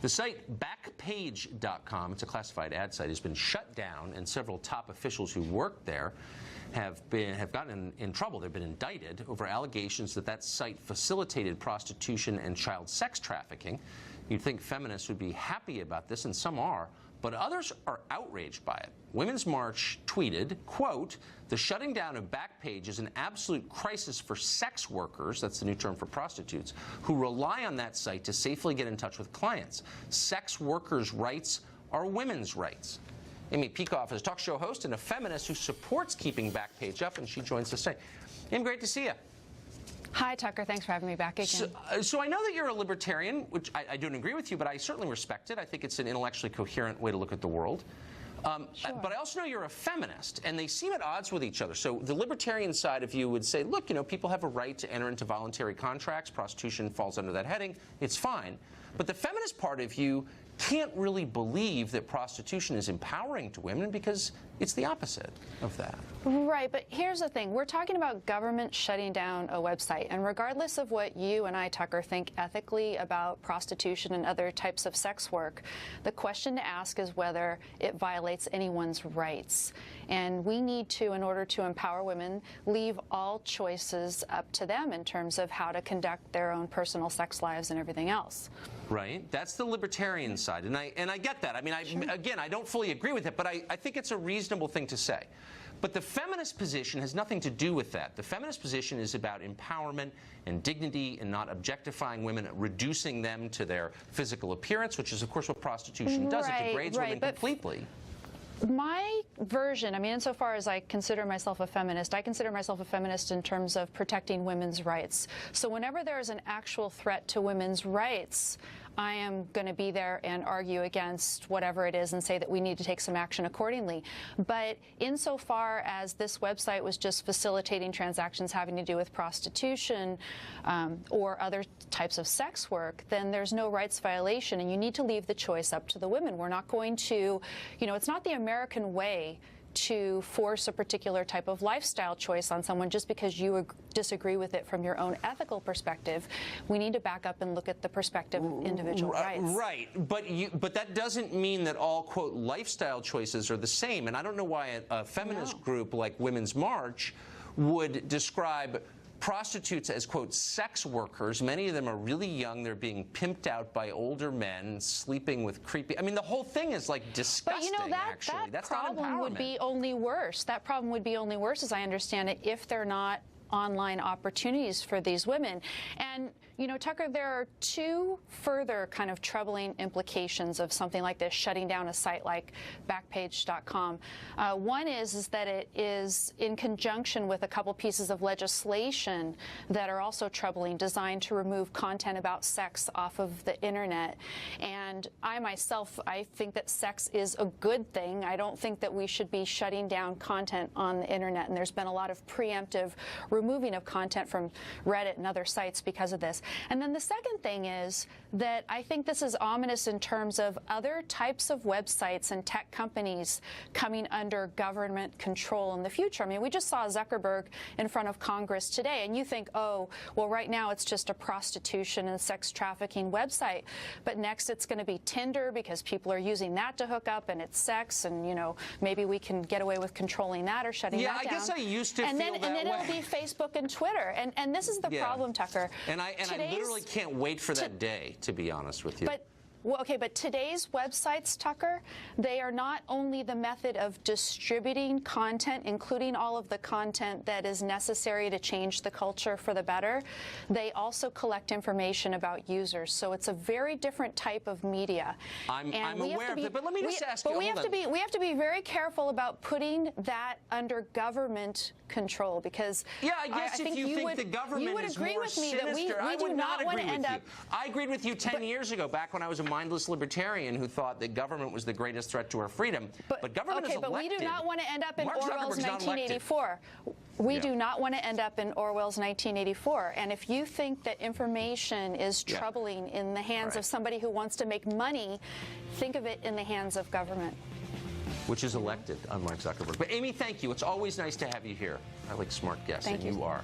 The site Backpage.com, it's a classified ad site, has been shut down, and several top officials who worked there have gotten in trouble. They've been indicted over allegations that that site facilitated prostitution and child sex trafficking. You'd think feminists would be happy about this, and some are, but others are outraged by it. Women's March tweeted, quote, "The shutting down of Backpage is an absolute crisis for sex workers," that's the new term for prostitutes, "who rely on that site to safely get in touch with clients. Sex workers' rights are women's rights." Amy Peikoff is a talk show host and a feminist who supports keeping Backpage up, and she joins us today. Amy, great to see you. Hi, Tucker. Thanks for having me back again. So I know that you're a libertarian, which I don't agree with you, but I certainly respect it. I think it's an intellectually coherent way to look at the world. Sure. But I also know you're a feminist, and they seem at odds with each other. So the libertarian side of you would say, look, you know, people have a right to enter into voluntary contracts. Prostitution falls under that heading. It's fine. But the feminist part of you can't really believe that prostitution is empowering to women because it's the opposite of that. Right, but here's the thing. We're talking about government shutting down a website, and regardless of what you and I, Tucker, think ethically about prostitution and other types of sex work, the question to ask is whether it violates anyone's rights. And we need to, in order to empower women, leave all choices up to them in terms of how to conduct their own personal sex lives and everything else. Right. That's the libertarian side, and I get that. I mean, again, I don't fully agree with it, but I think it's a reasonable thing to say. But the feminist position has nothing to do with that. The feminist position is about empowerment and dignity and not objectifying women, reducing them to their physical appearance, which is, of course, what prostitution does. It degrades women completely. My version, I mean, insofar as I consider myself a feminist, I consider myself a feminist in terms of protecting women's rights. So whenever there is an actual threat to women's rights, I am going to be there and argue against whatever it is and say that we need to take some action accordingly. But insofar as this website was just facilitating transactions having to do with prostitution or other types of sex work, then there's no rights violation, and you need to leave the choice up to the women. We're not going to, you know, it's not the American way to force a particular type of lifestyle choice on someone just because you disagree with it from your own ethical perspective. We need to back up and look at the perspective of individual rights. Right, but that doesn't mean that all, quote, lifestyle choices are the same. And I don't know why a feminist group like Women's March would describe prostitutes as, quote, sex workers. Many of them are really young. They're being pimped out by older men, sleeping with creepy. I mean, the whole thing is like disgusting. But you know, that That's problem would be only worse. That problem would be only worse, as I understand it, if they're not online opportunities for these women. And, you know, Tucker, there are two further kind of troubling implications of something like this, shutting down a site like Backpage.com. One is that it is in conjunction with a couple pieces of legislation that are also troubling, designed to remove content about sex off of the internet. And I myself, I think that sex is a good thing. I don't think that we should be shutting down content on the internet. And there's been a lot of preemptive removing of content from Reddit and other sites because of this. And then the second thing is that I think this is ominous in terms of other types of websites and tech companies coming under government control in the future. I mean, we just saw Zuckerberg in front of Congress today, and you think, oh, well, right now it's just a prostitution and sex trafficking website, but next it's going to be Tinder because people are using that to hook up, and it's sex, and, you know, maybe we can get away with controlling that or shutting that down. Yeah, I guess I used to feel that way. And then it'll be Facebook and Twitter, and this is the problem, Tucker. And I literally can't wait for that day, to be honest with you. Well, okay, but today's websites, Tucker, they are not only the method of distributing content, including all of the content that is necessary to change the culture for the better, they also collect information about users. So it's a very different type of media. I'm aware of it, but let me just ask you. But we have to be very careful about putting that under government control, because I guess if you think the government is more sinister, I would not agree with you. I agreed with you 10 years ago, back when I was a mindless libertarian who thought that government was the greatest threat to our freedom. But government is elected. But we do not want to end up in Orwell's 1984. We do not want to end up in Orwell's 1984. And if you think that information is troubling in the hands of somebody who wants to make money, think of it in the hands of government. Which is elected, unlike Zuckerberg. But Amy, thank you. It's always nice to have you here. I like smart guests, and you are.